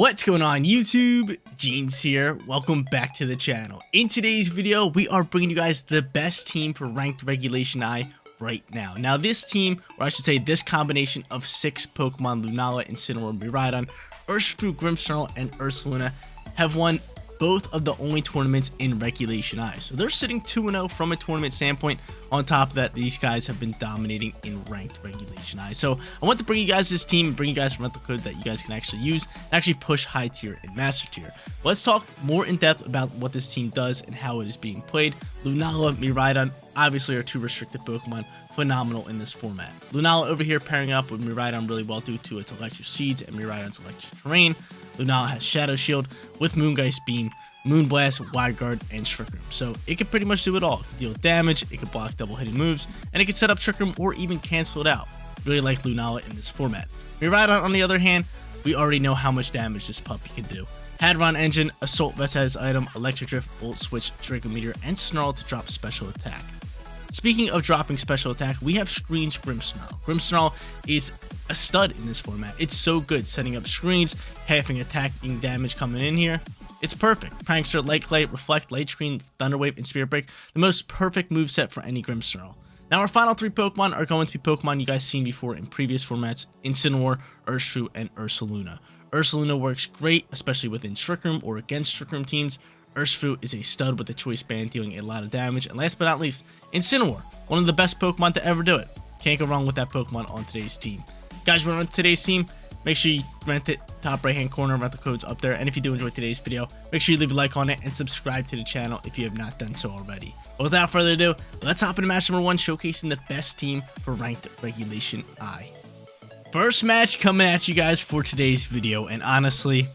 What's going on YouTube? Jeans here. Welcome back to the channel. In today's video, we are bringing you guys the best team for ranked Regulation I right now. Now this team, or I should say this combination of 6 Pokemon, Lunala, Incineroar, Miraidon, Urshifu, Grimmsnarl, and Ursaluna, have won both of the only tournaments in Regulation I. So they're sitting 2-0 from a tournament standpoint. On top of that, these guys have been dominating in ranked Regulation I. So I want to bring you guys this team and bring you guys a rental code that you guys can actually use and actually push high tier and master tier. Let's talk more in depth about what this team does and how it is being played. Lunala, Miraidon obviously are two restricted Pokemon, phenomenal in this format. Lunala over here pairing up with Miraidon really well due to its electric seeds and Miraidon's electric terrain. Lunala has Shadow Shield with Moongeist Beam, Moonblast, Wide Guard, and Trick Room. So it can pretty much do it all. It can deal damage, it can block double hitting moves, and it can set up Trick Room or even cancel it out. Really like Lunala in this format. Miraidon, on the other hand, we already know how much damage this puppy can do. Hadron Engine, Assault Vest has item, Electric Drift, Volt Switch, Draco Meteor, and Snarl to drop special attack. Speaking of dropping special attack, we have Screen's Grimmsnarl. Grimmsnarl is a stud in this format. It's so good setting up screens, halving attacking damage coming in here. It's perfect. Prankster, Light Clay, Reflect, Light Screen, Thunder Wave, and Spirit Break. The most perfect moveset for any Grimmsnarl. Now our final 3 Pokemon are going to be Pokemon you guys seen before in previous formats: Incineroar, Urshifu, and Ursaluna. Ursaluna works great, especially within Trick Room or against Trick Room teams. Urshifu is a stud with the Choice Band dealing a lot of damage. And last but not least, Incineroar, one of the best Pokemon to ever do it. Can't go wrong with that Pokemon on today's team. Guys, we're on today's team. Make sure you rent it, top right hand corner, rental code's up there. And if you do enjoy today's video, make sure you leave a like on it and subscribe to the channel if you have not done so already. But without further ado, let's hop into match number 1, showcasing the best team for ranked Regulation I. First match coming at you guys for today's video, and honestly,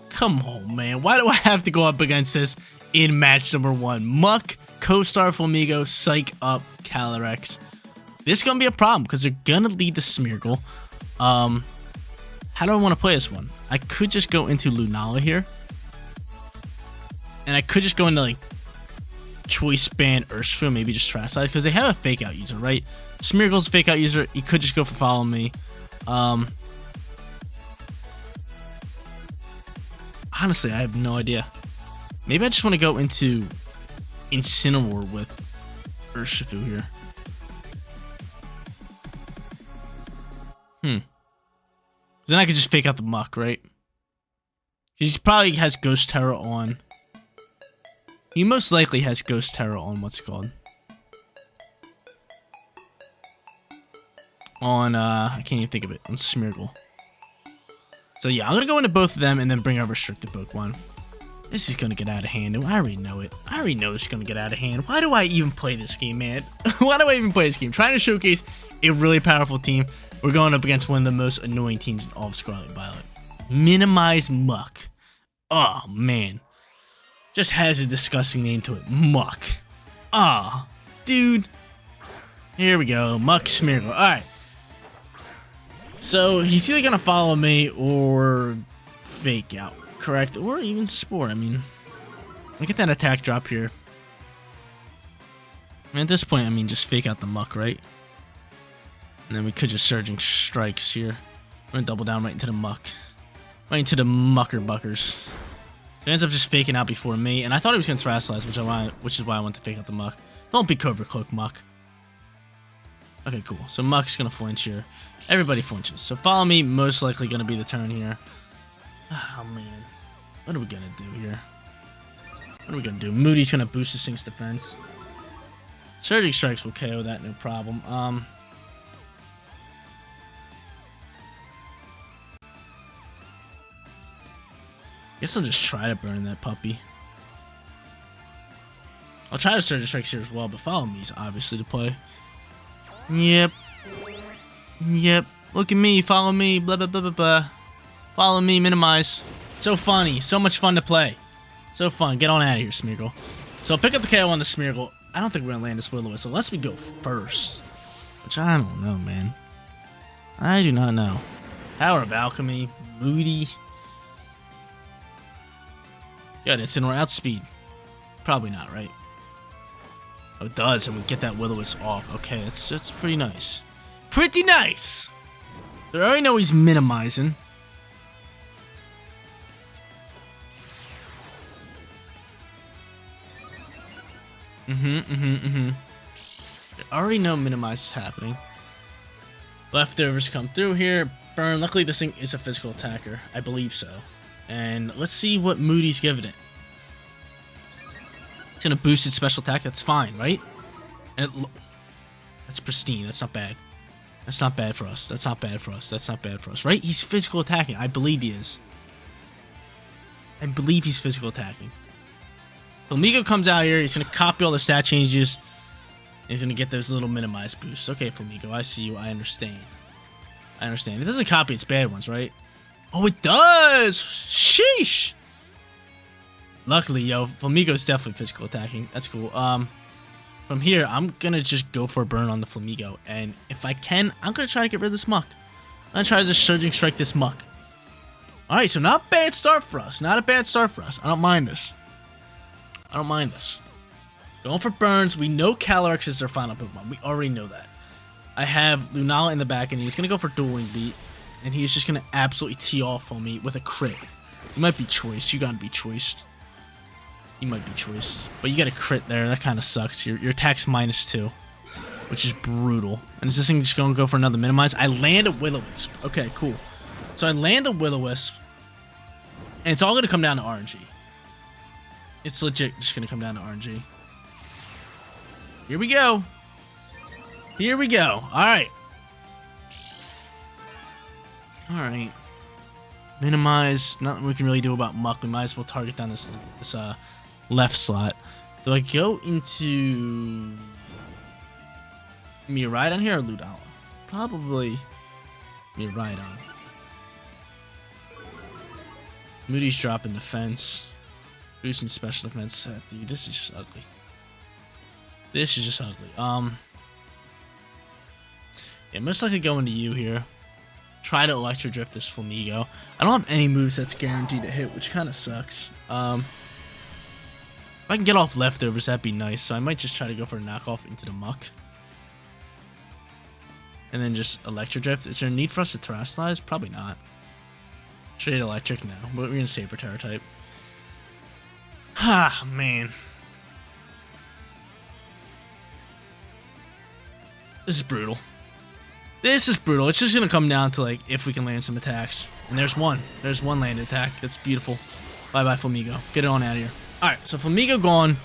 come on, man. Why do I have to go up against this in match number 1? Muck, Co-Star Flamigo, Psych Up, Calyrex. This is going to be a problem because they're going to lead the Smeargle. How do I want to play this one? I could just go into Lunala here. And I could just go into, like, Choice Band Urshifu, maybe just Trash Slide, because they have a Fake Out user, right? Smeargle's a Fake Out user. You could just go for Follow Me. Honestly, I have no idea. Maybe I just want to go into Incineroar with Urshifu here. Then I could just fake out the Muck, right? He probably has Ghost Terror on. He most likely has Ghost Terror on what's it called? On, I can't even think of it. On Smeargle. So yeah, I'm gonna go into both of them and then bring our restricted Pokemon. This is gonna get out of hand. I already know it. I already know this is gonna get out of hand. Why do I even play this game, man? Why do I even play this game? Trying to showcase a really powerful team. We're going up against one of the most annoying teams in all of Scarlet and Violet. Minimize Muck. Oh, man. Just has a disgusting name to it. Muck. Ah, dude. Here we go. Muck Smeargle. Alright. So, he's either going to follow me or Fake Out, correct? Or even Spore. I mean, look at that attack drop here. At this point, I mean, just Fake Out the Muck, right? And then we could just Surging Strikes here. We're going to double down right into the Muck. Right into the Mucker Buckers. He ends up just faking out before me. And I thought he was going to Terrasilize, which is why I want to fake out the Muck. Don't be Cobra Cloak, Muck. Okay, cool. So Muck's going to flinch here. Everybody flinches. So Follow Me, most likely going to be the turn here. Oh, man. What are we going to do here? What are we going to do? Moody's going to boost the Sync's defense. Surging Strikes will KO that, no problem. Guess I'll just try to burn that puppy. I'll try to Surge Strikes here as well, but Follow Me is obviously the play. Yep. Yep. Look at me. Follow me. Blah, blah, blah, blah, blah. Follow me. Minimize. So funny. So much fun to play. So fun. Get on out of here, Smeargle. So I'll pick up the KO on the Smeargle. I don't think we're going to land this Will-O-Wisp unless we go first. Which I don't know, man. I do not know. Power of Alchemy. Moody. Yeah, Incineroar outspeed. Probably not, right? Oh, it does, and we get that Will-O-Wisp off. Okay, that's pretty nice. Pretty nice! So I already know he's minimizing. I already know minimize is happening. Leftovers come through here. Burn. Luckily, this thing is a physical attacker. I believe so. And let's see what Moody's giving it. It's going to boost its special attack. That's fine, right? And that's pristine. That's not bad. That's not bad for us. That's not bad for us. That's not bad for us, right? He's physical attacking. I believe he is. I believe he's physical attacking. Flamigo comes out here. He's going to copy all the stat changes. And he's going to get those little minimize boosts. Okay, Flamigo, I see you. I understand. I understand. It doesn't copy its bad ones, right? Oh, it does! Sheesh! Luckily, yo, Flamigo's definitely physical attacking. That's cool. From here, I'm going to just go for a burn on the Flamigo. And if I can, I'm going to try to get rid of this muck. I'm going to try to just Surging Strike this muck. Alright, so not a bad start for us. Not a bad start for us. I don't mind this. I don't mind this. Going for burns. We know Calyrex is their final Pokemon. We already know that. I have Lunala in the back, and he's going to go for Dueling Beat. And he's just going to absolutely tee off on me with a crit. You might be choiced. You got to be choiced. You might be choiced. But you got a crit there. That kind of sucks. Your attack's -2, which is brutal. And is this thing just going to go for another minimize? I land a Will-O-Wisp. Okay, cool. So I land a Will-O-Wisp. And it's all going to come down to RNG. It's legit just going to come down to RNG. Here we go. Here we go. Alright. Alright. Minimize. Nothing we can really do about muck. We might as well target down this left slot. Do I go into Miraidon here or Ludala? Probably Miraidon. Moody's dropping defense. Boosting special defense. Dude, this is just ugly. This is just ugly. Yeah, most likely going to you here. Try to Electro Drift this Flamigo. I don't have any moves that's guaranteed to hit, which kind of sucks. If I can get off leftovers, that'd be nice. So I might just try to go for a knockoff into the muck. And then just Electro Drift. Is there a need for us to Terrasilize? Probably not. Straight Electric? No. But we're going to Saber Terra type. Ah, man. This is brutal. This is brutal. It's just going to come down to, like, if we can land some attacks. And there's one. There's one landed attack. That's beautiful. Bye-bye, Flamigo. Get it on out of here. Alright, so Flamigo gone.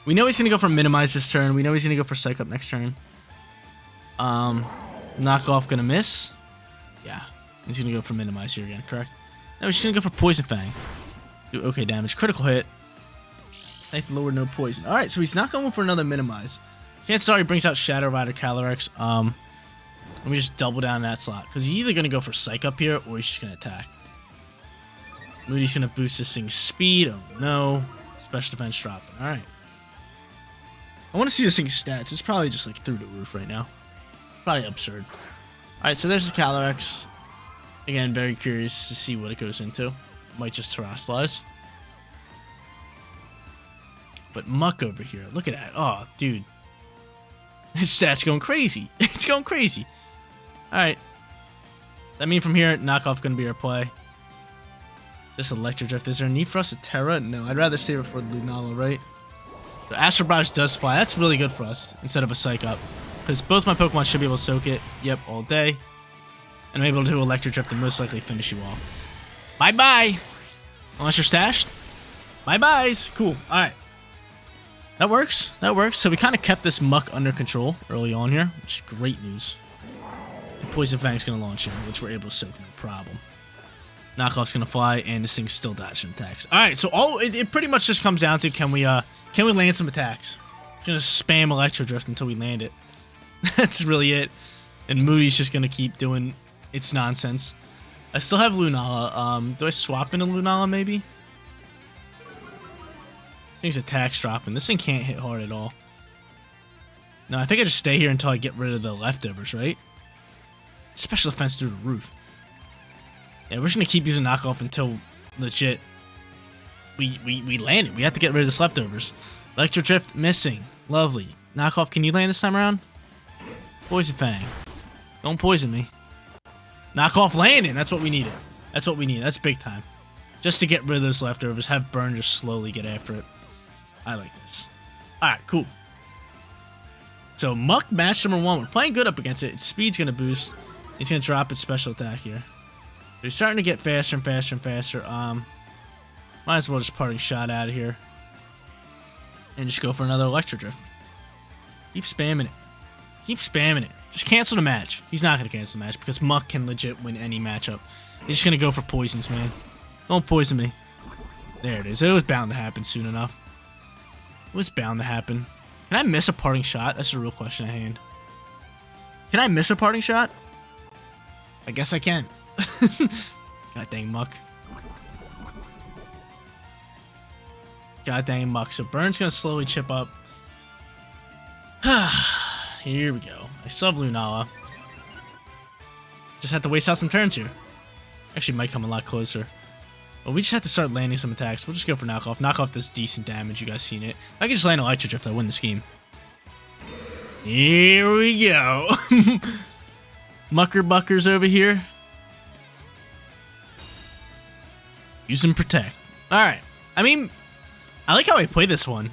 We know he's going to go for Minimize this turn. We know he's going to go for Psych Up next turn. Knockoff going to miss. Yeah. He's going to go for Minimize here again, correct? No, he's just going to go for Poison Fang. Do okay damage. Critical hit. Thank the Lord, no poison. Alright, so he's not going for another Minimize. Chances are he brings out Shadow Rider Calyrex. Let me just double down that slot. Because he's either going to go for Psych Up here, or he's just going to attack. Moody's going to boost this thing's speed. Oh, no. Special defense dropping. Alright. I want to see this thing's stats. It's probably just, like, through the roof right now. Probably absurd. Alright, so there's the Calyrex. Again, very curious to see what it goes into. Might just Terrasilize. But Muck over here. Look at that. Oh, dude. His stats going crazy. It's going crazy. Alright. I mean, from here, Knockoff going to be our play. Just Electro Drift. Is there a need for us to Terra? No, I'd rather save it for Lunala, right? So Astral Barrage does fly. That's really good for us instead of a Psych Up. Because both my Pokemon should be able to soak it. Yep, all day. And I'm able to do Electro Drift and most likely finish you off. Bye-bye! Unless you're stashed. Bye-byes! Cool. Alright. That works. That works. So we kind of kept this muck under control early on here, which is great news. And Poison Fang's going to launch here, which we're able to soak, no problem. Knockoff's going to fly, and this thing's still dodging attacks. Alright, so it pretty much just comes down to can we land some attacks? Just going to spam Electro Drift until we land it. That's really it. And Moody's just going to keep doing its nonsense. I still have Lunala. Do I swap into Lunala, maybe? Thing's attack's dropping. This thing can't hit hard at all. No, I think I just stay here until I get rid of the leftovers, right? Special defense through the roof. Yeah, we're just going to keep using knockoff until legit we land it. We have to get rid of this leftovers. Electro Drift missing. Lovely. Knockoff, can you land this time around? Poison Fang. Don't poison me. Knockoff landing. That's what we needed. That's what we need. That's big time. Just to get rid of those leftovers. Have Burn just slowly get after it. I like this. Alright, cool. So, Muck match number 1. We're playing good up against it. Its speed's going to boost. He's going to drop its special attack here. He's starting to get faster and faster and faster. Might as well just parting shot out of here. And just go for another Electro Drift. Keep spamming it. Keep spamming it. Just cancel the match. He's not going to cancel the match because Muck can legit win any matchup. He's just going to go for poisons, man. Don't poison me. There it is. It was bound to happen soon enough. It was bound to happen. Can I miss a parting shot? That's a real question at hand. Can I miss a parting shot? I guess I can. God dang Muck. God dang Muck. So Burn's going to slowly chip up. Here we go. I still have Lunala. Just have to waste out some turns here. Actually, might come a lot closer. But we just have to start landing some attacks. We'll just go for knockoff. Knockoff does decent damage. You guys seen it. If I can just land Electro Drift, I win this game. Here we go. Mucker Buckers over here. Use and protect. Alright. I mean, I like how I play this one.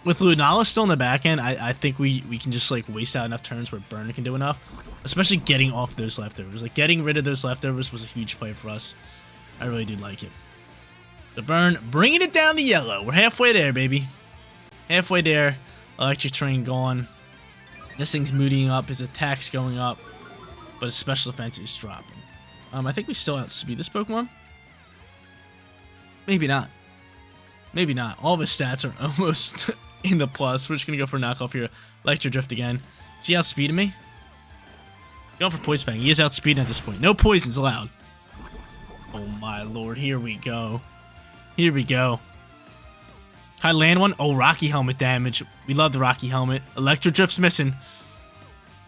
With Lunala still in the back end, I think we can just like waste out enough turns where Burn can do enough. Especially getting off those leftovers. Like getting rid of those leftovers was a huge play for us. I really do like it. So Burn, bringing it down to yellow. We're halfway there, baby. Halfway there. Electric Train gone. This thing's moodying up. His attack's going up. But his special defense is dropping. I think we still outspeed this Pokemon. Maybe not. Maybe not. All of his stats are almost in the plus. We're just going to go for knockoff here. Electro Drift again. Is he outspeeding me? Going for Poison Fang. He is outspeeding at this point. No poisons allowed. Oh my lord. Here we go. Here we go. Can I land one? Oh, Rocky Helmet damage. We love the Rocky Helmet. Electro Drift's missing.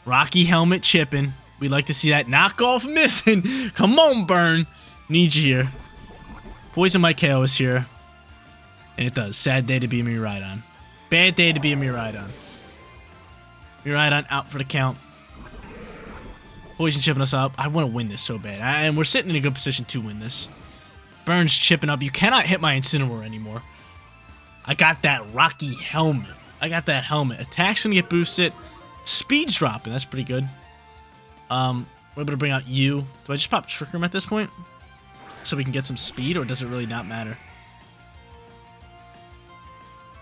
Rocky Helmet chipping. We like to see that. Knockoff missing. Come on, Burn. Need you here. Poison Mike KO is here. And it does. Sad day to be a Miraidon. Bad day to be a Miraidon. Miraidon out for the count. Poison chipping us up. I want to win this so bad. And we're sitting in a good position to win this. Burn's chipping up. You cannot hit my Incineroar anymore. I got that Rocky Helmet. I got that helmet. Attack's going to get boosted. Speed's dropping. That's pretty good. We're able to bring out you. Do I just pop Trick Room at this point? So we can get some speed, or does it really not matter?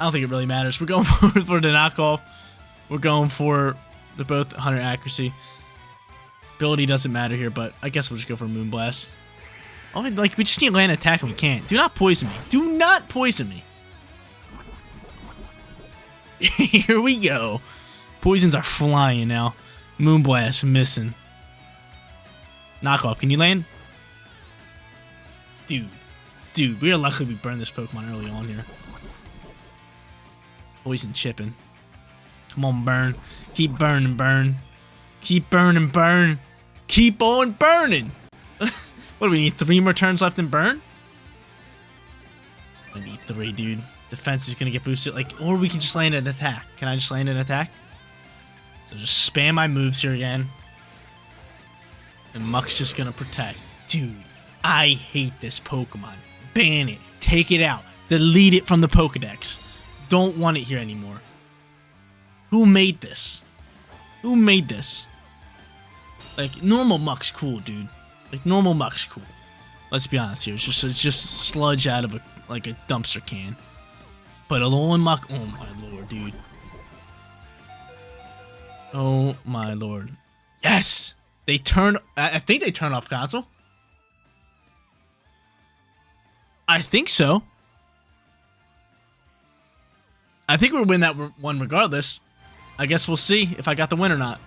I don't think it really matters. We're going for the knockoff. We're going for the both 100 accuracy. Ability doesn't matter here, but I guess we'll just go for Moonblast. Oh, like, we just need to land an attack and we can't. Do not poison me. Do not poison me. Here we go. Poisons are flying now. Moonblast missing. Knockoff, can you land? Dude, we are lucky we burned this Pokemon early on here. Poison chipping. Come on, Burn. Keep burning, Burn. Keep burning, Burn. Keep on burning. What do we need? 3 more turns left in Burn? We need 3, dude. Defense is gonna get boosted, like, or we can just land an attack. Can I just land an attack? So just spam my moves here again. And Muck's just gonna protect. Dude, I hate this Pokemon. Ban it. Take it out. Delete it from the Pokedex. Don't want it here anymore. Who made this? Who made this? Like, normal Muck's cool, dude. Like, normal Muck's cool. Let's be honest here. It's just sludge out of a dumpster can. But Alolan Muck, oh my lord, dude. Oh my lord. Yes! They turn, I think they turn off console. I think so. I think we'll win that one regardless. I guess we'll see if I got the win or not.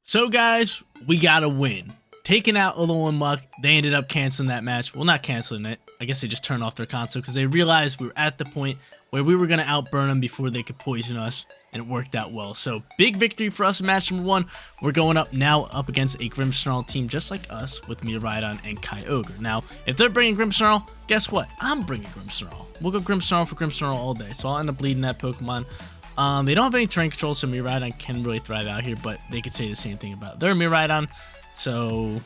So guys, we got a win. Taking out Alolan Muck, they ended up canceling that match. Well, not canceling it. I guess they just turned off their console because they realized we were at the point where we were going to outburn them before they could poison us, and it worked out well. So, big victory for us in match number 1. We're going up now up against a Grimmsnarl team just like us with Miraidon and Kyogre. Now, if they're bringing Grimmsnarl, guess what? I'm bringing Grimmsnarl. We'll go Grimmsnarl for Grimmsnarl all day, so I'll end up leading that Pokemon. They don't have any terrain control, so Miraidon can really thrive out here, but they could say the same thing about their Miraidon. So,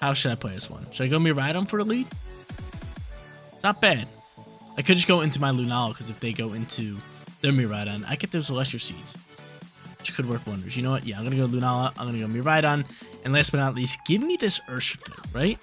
how should I play this one? Should I go Miraidon for the lead? It's not bad. I could just go into my Lunala, because if they go into their Miraidon, I get those Electric Seeds, which could work wonders. You know what? Yeah, I'm going to go Lunala, I'm going to go Miraidon, and last but not least, give me this Urshifu, right?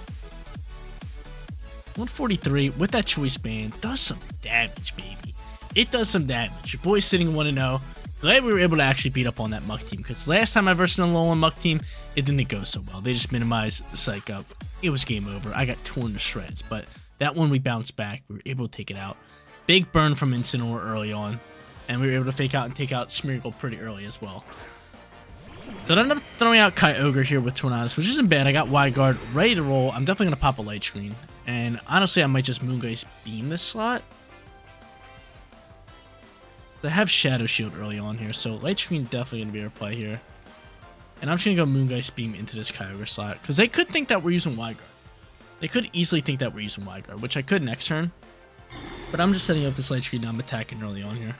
143 with that Choice Band does some damage, baby. It does some damage. Your boy's sitting 1-0. Glad we were able to actually beat up on that Muck team, because last time I versed in a low-1 Muck team, it didn't go so well. They just minimized the Psych Up. It was game over. I got torn to shreds, but that one we bounced back. We were able to take it out. Big burn from Incineroar early on, and we were able to fake out and take out Smeargle pretty early as well. So I ended up throwing out Kyogre here with Tornadus, which isn't bad. I got Wide Guard ready to roll. I'm definitely going to pop a Light Screen, and honestly, I might just Moongeist Beam this slot. I have Shadow Shield early on here, so Light Screen definitely going to be our play here. And I'm just going to go Moongeist Beam into this Kyogre slot, because they could think that we're using Wide Guard. They could easily think that we're using Wide Guard, which I could next turn. But I'm just setting up this Light Screen, I'm attacking early on here.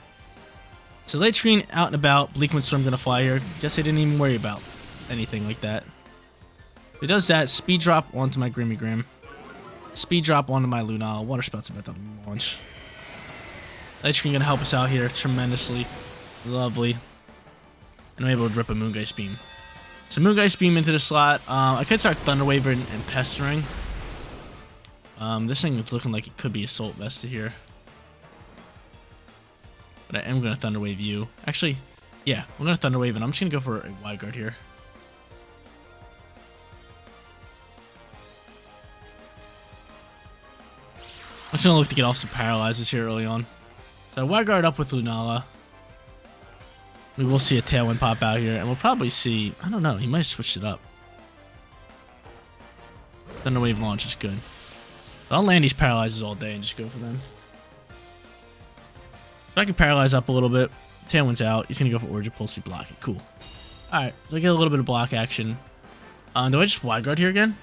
So Light Screen out and about, Bleak Wind Storm going to fly here. Guess I didn't even worry about anything like that. If it does that, Speed Drop onto my Grimmigrim. Speed Drop onto my Lunala. Water Spout's about to launch. Light Screen going to help us out here tremendously. Lovely. And I'm able to rip a Moongeist Beam. So Moongeist Beam into the slot. I could start Thunder Wave and Pestering. This thing is looking like it could be Assault Vested here. But I am going to Thunder Wave you. Actually, yeah, we're going to Thunder Wave, and I'm just going to go for a Wide Guard here. I'm just going to look to get off some Paralyzes here early on. So Wide Guard up with Lunala. We will see a Tailwind pop out here, and we'll probably see... I don't know, he might have switched it up. Thunder Wave launch is good. But I'll land these Paralyzes all day and just go for them. So I can Paralyze up a little bit. Tailwind's out. He's going to go for Origin Pulse. We block it. Cool. Alright, so I get a little bit of block action. Do I just Wide Guard here again?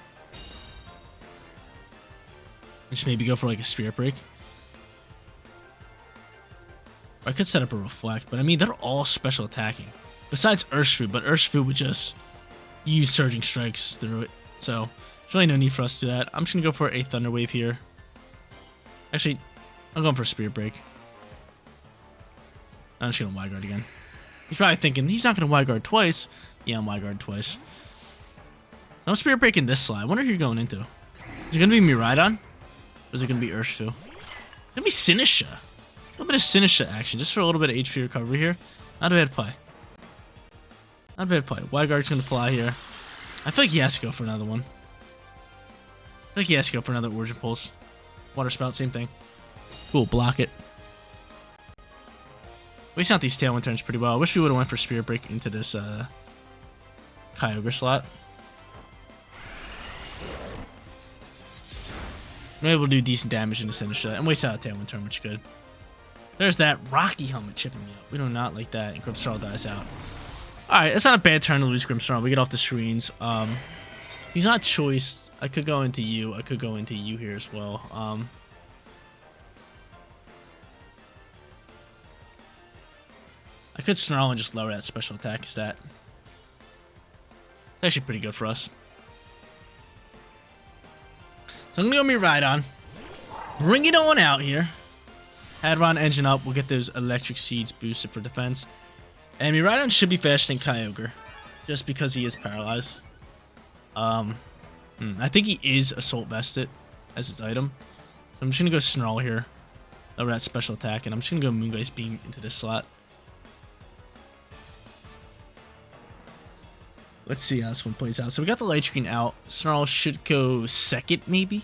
Just maybe go for like a Spirit Break. Or I could set up a Reflect, but I mean, they're all special attacking. Besides Urshifu, but Urshifu would just use Surging Strikes through it. So, there's really no need for us to do that. I'm just going to go for a Thunder Wave here. Actually, I'm going for a Spirit Break. I'm just going to Wide Guard again. He's probably thinking, he's not going to Wide Guard twice. Yeah, I'm Wide Guard twice. So I'm Spirit Breaking this slide. I wonder who you're going into. Is it going to be Miraidon? Or is it going to be Urshifu? It's going to be Sinistra. A little bit of Sinistra action, just for a little bit of HP recovery here. Not a bad play. Not a bad play. Wide Guard's going to fly here. I feel like he has to go for another one. I feel like he has to go for another Origin Pulse. Water Spout, same thing. Cool, block it. Wasting out these Tailwind turns pretty well. I wish we would have went for Spirit Break into this Kyogre slot. I'm able to do decent damage into Sinistra and waste out a Tailwind turn, which is good. There's that Rocky Helmet chipping me up. We do not like that, and Grimmsnarl dies out. Alright, it's not a bad turn to lose Grimmsnarl. We get off the screens. He's not choiced. I could go into you. I could go into you here as well. I could Snarl and just lower that special attack stat. It's actually pretty good for us. So I'm going to go Miraidon. Bring it on out here. Hadron engine up. We'll get those Electric Seeds boosted for defense. And Miraidon should be faster than Kyogre. Just because he is paralyzed. I think he is Assault Vested as its item. So I'm just going to go Snarl here. Lower that special attack. And I'm just going to go Moongeist Beam into this slot. Let's see how this one plays out. So we got the Light Screen out. Snarl should go second, maybe.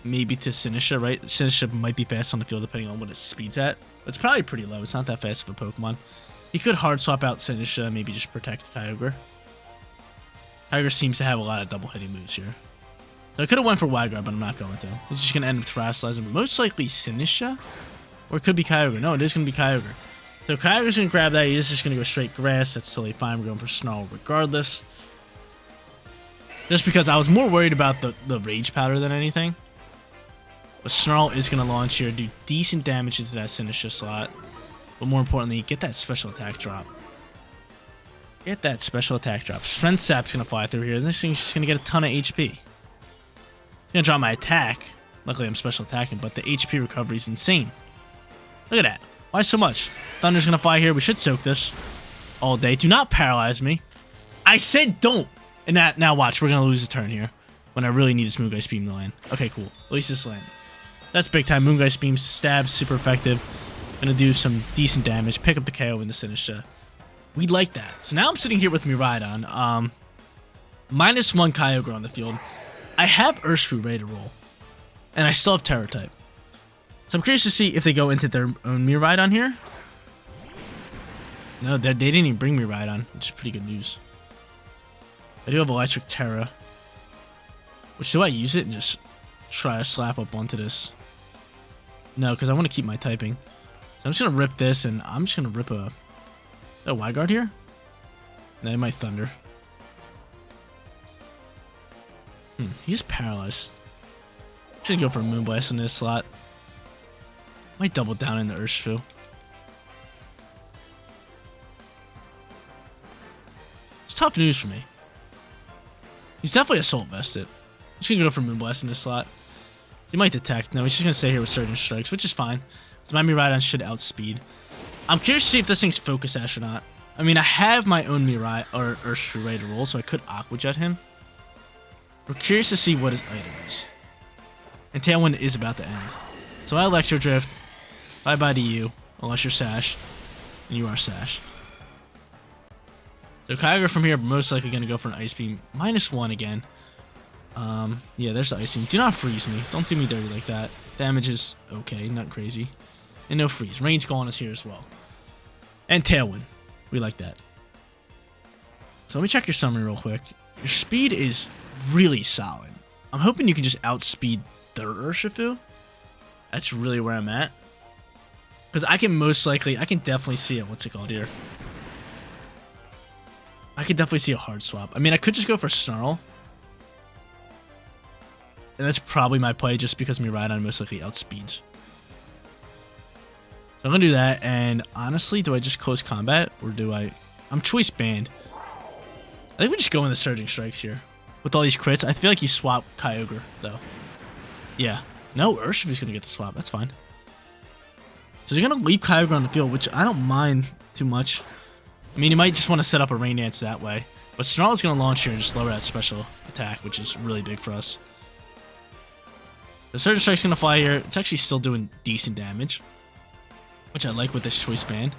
Maybe to Sinistra, right? Sinistra might be fast on the field depending on what its speed's at. But it's probably pretty low. It's not that fast of a Pokemon. He could hard swap out Sinistra, maybe just protect Kyogre. Kyogre seems to have a lot of double hitting moves here. So I could have went for Wide Guard, but I'm not going to. He's just going to end up terrestrializing. Most likely Sinistra? Or it could be Kyogre. No, it is going to be Kyogre. So Kyogre's going to grab that. He's just going to go straight Grass. That's totally fine. We're going for Snarl regardless. Just because I was more worried about the Rage Powder than anything. But Snarl is going to launch here, do decent damage into that Sinistra slot. But more importantly, get that special attack drop. Get that special attack drop. Strength Sap's going to fly through here. And this thing's just going to get a ton of HP. It's going to drop my attack. Luckily, I'm special attacking, but the HP recovery is insane. Look at that. Why so much? Thunder's gonna fly here. We should soak this all day. Do not paralyze me. I said don't. And now watch. We're gonna lose a turn here when I really need this Moongeist Beam to land. Okay, cool. At least this landed. That's big time. Moongeist Beam stab, super effective. Gonna do some decent damage. Pick up the KO in the Sinistra. We like that. So now I'm sitting here with Miraidon. -1 Kyogre on the field. I have Urshifu ready to roll. And I still have Terror type. So I'm curious to see if they go into their own Miraidon here. No, they didn't even bring Miraidon, which is pretty good news. I do have Electric Terra. Which, do I use it and just try to slap up onto this? No, because I want to keep my typing. So I'm just going to rip this, and I'm just going to rip a... Is that a Wide Guard here? No, it might Thunder. He's paralyzed. I'm going to go for a Moonblast in this slot. Might double down in the Urshifu. It's tough news for me. He's definitely Assault Vested. I'm just going to go for Moonblast in this slot. He might detect. No, he's just going to stay here with Surging Strikes, which is fine. So my Miraidon should outspeed. I'm curious to see if this thing's Focus Sash or not. I mean, I have my own Mirai or Urshifu ready to roll, so I could Aqua Jet him. We're curious to see what his item is. And Tailwind is about to end. So I Electro Drift. Bye-bye to you, unless you're Sash. And you are Sash. So Kyogre from here most likely going to go for an Ice Beam. -1 again. Yeah, there's the Ice Beam. Do not freeze me. Don't do me dirty like that. Damage is okay, not crazy. And no freeze. Rain's Gone is here as well. And Tailwind. We like that. So let me check your summary real quick. Your speed is really solid. I'm hoping you can just outspeed the Urshifu. That's really where I'm at. Because I can definitely see it. What's it called here? I could definitely see a hard swap. I mean, I could just go for Snarl. And that's probably my play just because Miraidon most likely outspeeds. So I'm going to do that. And honestly, do I just close combat? Or do I... I'm Choice Band. I think we just go in the Surging Strikes here. With all these crits. I feel like you swap Kyogre, though. Yeah. No, Urshifu's going to get the swap. That's fine. So you're going to leave Kyogre on the field, which I don't mind too much. I mean, you might just want to set up a Rain Dance that way. But Snarl is going to launch here and just lower that special attack, which is really big for us. The Surging Strike's going to fly here. It's actually still doing decent damage, which I like with this Choice Band.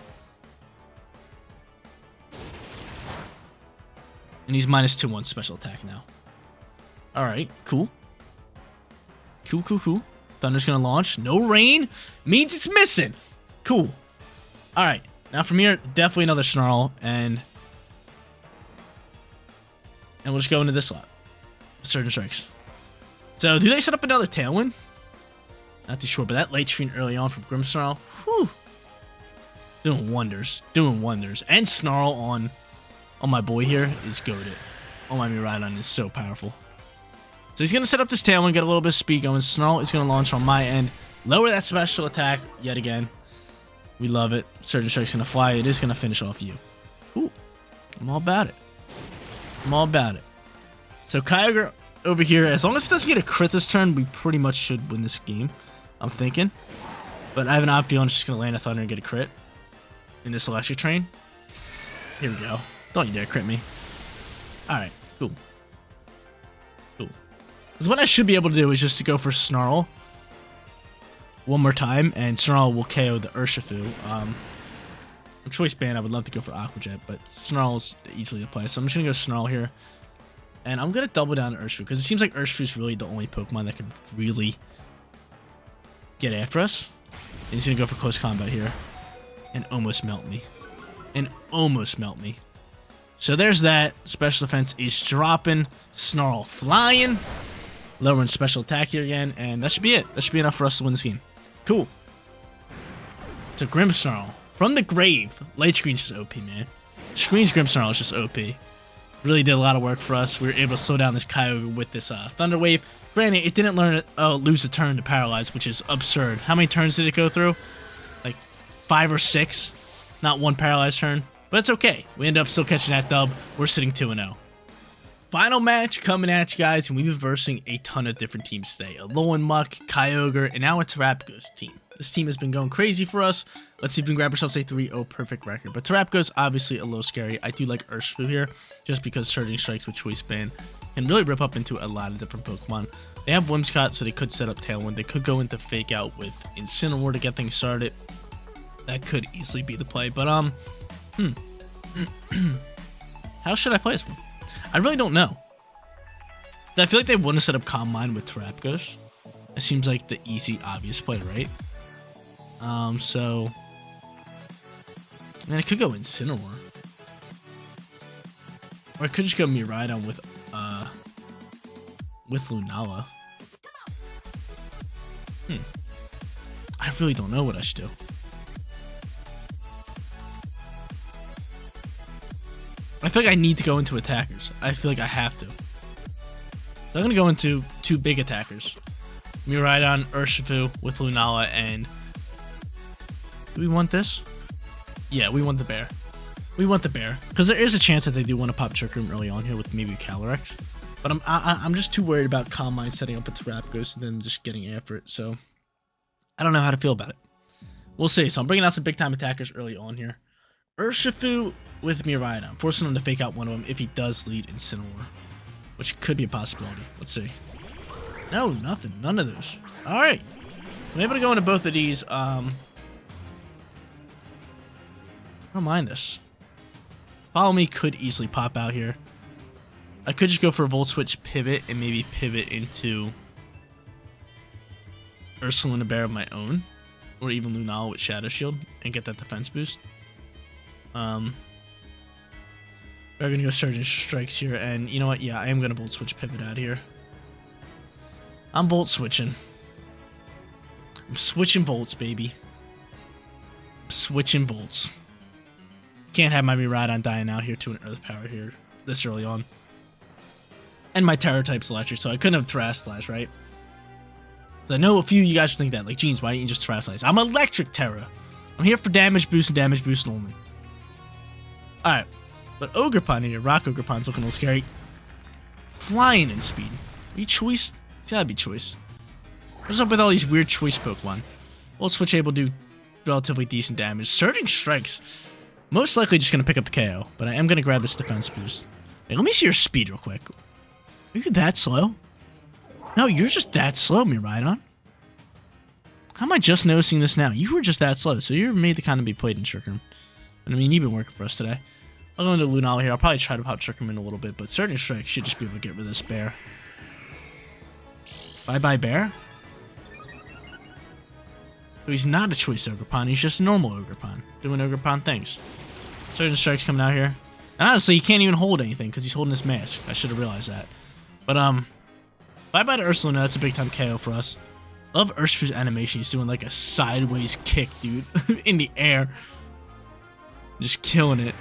And he's -2/1 special attack now. Alright, cool. Cool. Thunder's going to launch. No rain. Means it's missing. Cool. Alright. Now from here, definitely another Snarl. And we'll just go into this slot. Surging Strikes. So, do they set up another Tailwind? Not too sure, but that Light Screen early on from Grimmsnarl. Whew. Doing wonders. And Snarl on my boy here is goated. Oh, my Miraidon is so powerful. So he's going to set up this Tailwind, get a little bit of speed going. Snarl is going to launch on my end. Lower that special attack yet again. We love it. Surging Strike's going to fly. It is going to finish off you. Ooh. I'm all about it. So Kyogre over here, as long as it doesn't get a crit this turn, we pretty much should win this game. I'm thinking. But I have an odd feeling it's just going to land a Thunder and get a crit in this Electric Train. Here we go. Don't you dare crit me. Alright, cool. Because what I should be able to do is just to go for Snarl one more time, and Snarl will KO the Urshifu. Choice Band, I would love to go for Aqua Jet, but Snarl is easily to play, so I'm just going to go Snarl here. And I'm going to double down to Urshifu, because it seems like Urshifu is really the only Pokemon that can really get after us. And he's going to go for close combat here. And almost melt me. So there's that. Special defense is dropping. Snarl flying. Lowering special attack here again. And that should be it. That should be enough for us to win this game. Cool. So Grimmsnarl. From the grave. Light Screen's just OP, man. Screen's Grimmsnarl is just OP. Really did a lot of work for us. We were able to slow down this Kyogre with this Thunder Wave. Granted, it didn't lose a turn to Paralyze, which is absurd. How many turns did it go through? Like 5 or 6. Not one Paralyzed turn. But it's okay. We ended up still catching that dub. We're sitting 2-0. Final match coming at you guys, and we've been versing a ton of different teams today. A Alolan Muck, Kyogre, and now a Terapagos team. This team has been going crazy for us. Let's see if we can grab ourselves a 3-0 perfect record. But Terapagos, obviously a little scary. I do like Urshifu here, just because Surging Strikes with Choice Band can really rip up into a lot of different Pokemon. They have Whimsicott, so they could set up Tailwind. They could go into Fake Out with Incineroar to get things started. That could easily be the play. But, how should I play this one? I really don't know. I feel like they wouldn't set up Calm Mind with Terapagos. It seems like the easy, obvious play, right? So... I mean, I could go Incineroar. Or I could just go Miraidon with Lunala. I really don't know what I should do. I feel like I need to go into attackers. I feel like I have to. So I'm going to go into two big attackers. Miraidon, Urshifu with Lunala, and... Do we want this? Yeah, we want the bear. We want the bear. Because there is a chance that they do want to pop Trick Room early on here with maybe Calyrex. But I'm just too worried about Calm Mind setting up a Terapagos and then just getting after it. So, I don't know how to feel about it. We'll see. So I'm bringing out some big time attackers early on here. Urshifu with Miraidon, forcing him to fake out one of them if he does lead Incineroar, which could be a possibility. Let's see. No, nothing. None of those. All right. I'm able to go into both of these. I don't mind this. Follow Me could easily pop out here. I could just go for a Volt Switch pivot and maybe pivot into Ursaluna Bear of my own, or even Lunala with Shadow Shield and get that defense boost. We're gonna go Surging Strikes here, and you know what? Yeah, I am gonna Volt Switch pivot out here. I'm Volt Switching. I'm switching Volts, baby. I'm switching Volts. Can't have my Miraidon dying out here to an Earth Power here this early on. And my Terror type's electric, so I couldn't have Terraslash, right? I know a few of you guys think that, like, Jeans, why didn't you just Terraslash? I'm Electric Terra. I'm here for damage boost and damage boost only. Alright, but Ogerpon here, Rock Ogerpon's looking a little scary. Flying in speed. Are you Choice? It's gotta be Choice. What's up with all these weird Choice Pokemon? Volt Switch able to do relatively decent damage. Surging Strikes. Most likely just gonna pick up the KO, but I am gonna grab this defense boost. Hey, let me see your speed real quick. Are you that slow? No, you're just that slow, Miraidon. How am I just noticing this now? You were just that slow, so you're made to kind of be played in Trick Room. And I mean, you've been working for us today. I'll go into Lunala here. I'll probably try to pop Trick Room in a little bit, but Surging Strike should just be able to get rid of this bear. Bye-bye, bear. So he's not a Choice Ogerpon, he's just a normal Ogerpon, doing Ogerpon things. Surging Strike's coming out here. And honestly, he can't even hold anything, because he's holding his mask. I should have realized that. But, bye-bye to Ursaluna. That's a big-time KO for us. Love Urshifu's animation. He's doing, like, a sideways kick, dude, in the air. Just killing it.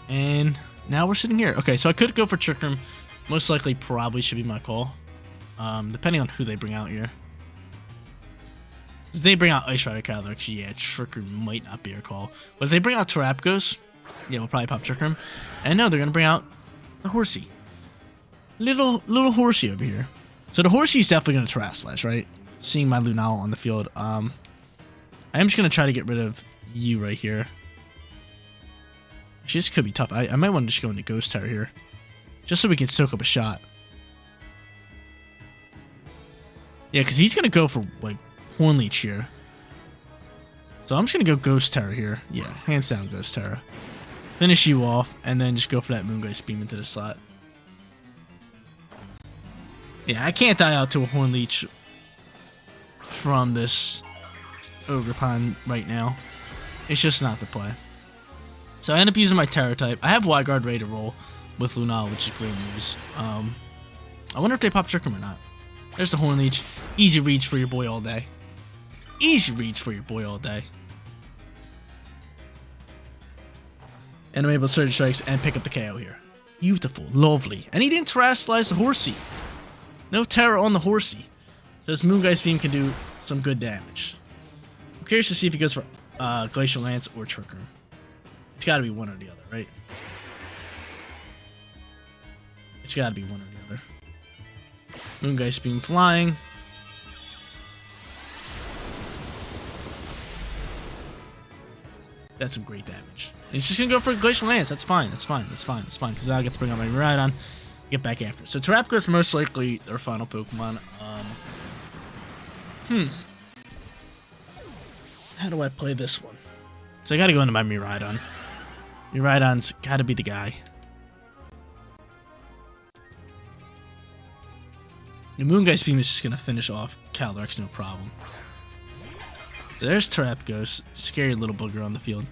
And now we're sitting here. Okay, so I could go for Trick Room. Most likely, probably should be my call. Depending on who they bring out here. If they bring out Ice Rider Calyrex, yeah, Trick Room might not be our call. But if they bring out Terapagos, yeah, we'll probably pop Trick Room. And no, they're going to bring out the Horsey. Little Horsey over here. So the Horsey's definitely going to Terraslash, right? Seeing my Lunala on the field. I am just going to try to get rid of you right here. Actually, this could be tough. I might want to just go into Ghost Terror here. Just so we can soak up a shot. Yeah, because he's going to go for, like, Horn Leech here. So I'm just going to go Ghost Terror here. Yeah, hands down Ghost Terror. Finish you off, and then just go for that Moongeist Beam into the slot. Yeah, I can't die out to a Horn Leech from this Ogerpon right now. It's just not the play. So I end up using my Terror type. I have Wide Guard ready to roll with Lunala, which is great news. I wonder if they pop Trick Room or not. There's the Horn Leech. Easy reads for your boy all day. Easy reads for your boy all day. And I'm able to Surge Strikes and pick up the KO here. Beautiful. Lovely. And he didn't Terrasilize the Horsey. No Terror on the Horsey. So this Moongeist Beam can do some good damage. I'm curious to see if he goes for Glacial Lance or Trick Room. It's got to be one or the other, right? It's gotta be one or the other. Moongeist Beam flying. That's some great damage. He's just gonna go for Glacial Lance. That's fine. That's fine. That's fine. That's fine. Because I'll get to bring out my Miraidon. Get back after it. So Terapagos most likely their final Pokemon. How do I play this one? So I gotta go into my Miraidon. Miraidon's gotta be the guy. The Moongeist Beam is just gonna finish off Calyrex, no problem. There's Terapagos, scary little booger on the field.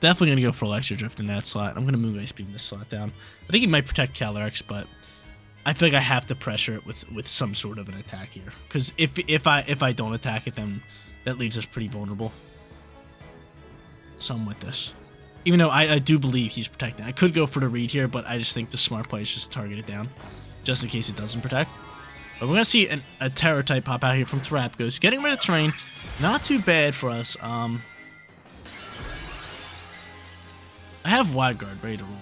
Definitely gonna go for Electro Drift in that slot. I'm gonna Moongeist Beam this slot down. I think he might protect Calyrex, but I feel like I have to pressure it with some sort of an attack here. Because if I don't attack it, then that leaves us pretty vulnerable. So I'm with this. Even though I do believe he's protecting. I could go for the read here, but I just think the smart play is just target it down. Just in case it doesn't protect. But we're going to see a Terror type pop out here from Terapagos. Getting rid of terrain. Not too bad for us. I have Wide Guard ready to roll.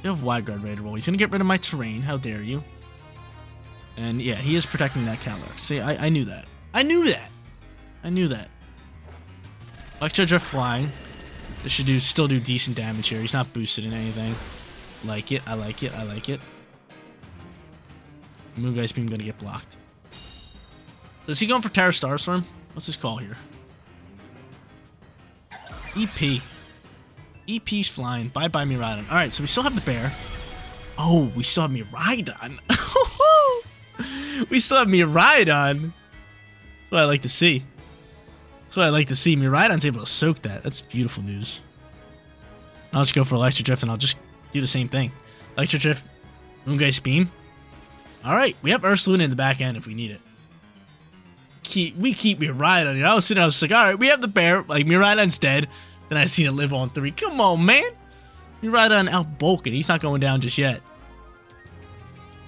You have Wide Guard ready to roll. He's going to get rid of my terrain. How dare you? And yeah, he is protecting that Calyrex. See, I knew that. I knew that. I knew that. Electro Drift flying. This should still do decent damage here. He's not boosted in anything. Like it. I like it. I like it. Moongeist Beam going to get blocked. So is he going for Terra Starstorm? What's his call here? EP. EP's flying. Bye-bye, Miraidon. Alright, so we still have the bear. Oh, we still have Miraidon. We still have Miraidon. That's what I like to see. That's what I like to see. Miraidon's able to soak that. That's beautiful news. I'll just go for Electro Drift and I'll just do the same thing. Electro Drift. Moongeist Beam. Alright, we have Ursaluna in the back end if we need it. We keep Miraidon. You know, I was sitting, I was like, alright, we have the bear. Like, Miraidon's dead. Then I seen it live on 3. Come on, man. Miraidon out bulking. He's not going down just yet.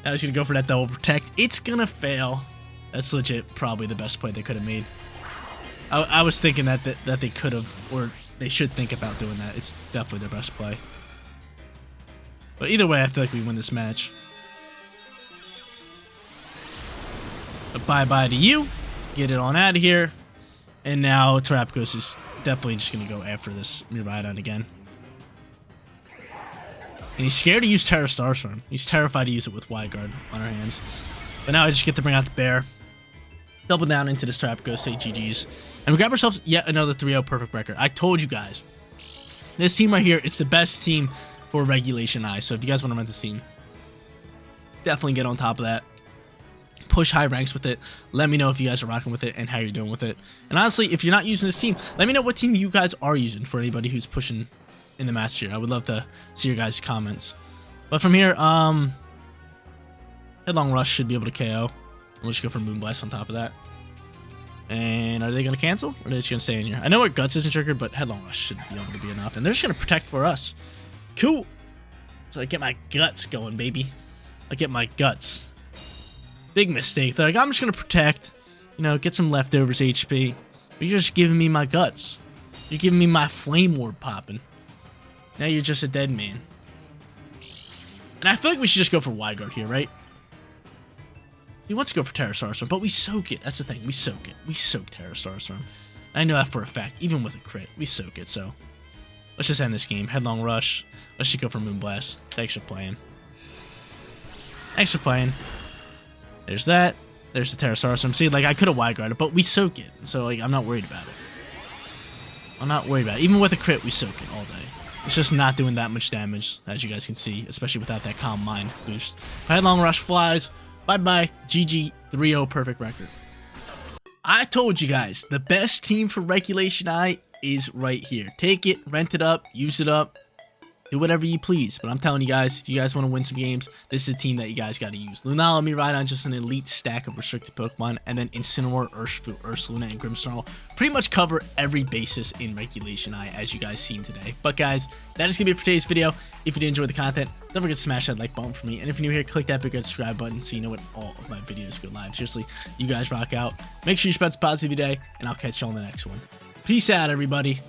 Now he's going to go for that double protect. It's going to fail. That's legit probably the best play they could have made. I was thinking that they could have, or they should think about doing that. It's definitely their best play. But either way, I feel like we win this match. But bye-bye to you. Get it on out of here. And now Terapagos is definitely just going to go after this Miraidon again. And he's scared to use Terra Starstorm. He's terrified to use it with Wide Guard on our hands. But now I just get to bring out the bear. Double down into this Terapagos, say GG's. And we grab ourselves yet another 3-0 perfect record. I told you guys. This team right here, it's the best team for Regulation I. So if you guys want to rent this team, definitely get on top of that. Push high ranks with it. Let me know if you guys are rocking with it and how you're doing with it. And honestly, if you're not using this team, let me know what team you guys are using for anybody who's pushing in the Master Tier. I would love to see your guys' comments. But from here, Headlong Rush should be able to KO. We'll just go for Moonblast on top of that. And are they going to cancel? Or are they just going to stay in here? I know our Guts isn't triggered, but Headlong Rush should be able to be enough. And they're just going to protect for us. Cool. So I get my guts going, baby. I get my guts. Big mistake. They're like, I'm just going to protect, you know, get some leftovers HP. But you're just giving me my guts. You're giving me my Flame Orb popping. Now you're just a dead man. And I feel like we should just go for Wide Guard here, right? He wants to go for Terra Starstorm, but we soak it. That's the thing. We soak it. We soak Terra Starstorm. I know that for a fact. Even with a crit, we soak it. So let's just end this game. Headlong Rush. Let's just go for Moonblast. Thanks for playing. Thanks for playing. There's that. There's the Terra Starstorm. See, like, I could have Wide Guarded, but we soak it. So, like, I'm not worried about it. I'm not worried about it. Even with a crit, we soak it all day. It's just not doing that much damage, as you guys can see, especially without that Calm Mind boost. Headlong Rush flies. Bye-bye. GG. 3-0 perfect record. I told you guys, the best team for Regulation I is right here. Take it, rent it up, use it up. do whatever you please. But I'm telling you guys, if you guys want to win some games, this is a team that you guys got to use. Lunala, Miraidon, just an elite stack of restricted Pokemon, and then Incineroar, Urshifu, Ursaluna, and Grimmsnarl pretty much cover every basis in Regulation I, as you guys seen today. But guys, that is going to be it for today's video. If you did enjoy the content, don't forget to smash that like button for me. And if you're new here, click that big red subscribe button so you know when all of my videos go live. Seriously, you guys rock out. Make sure you spread some positivity today, and I'll catch you on the next one. Peace out, everybody.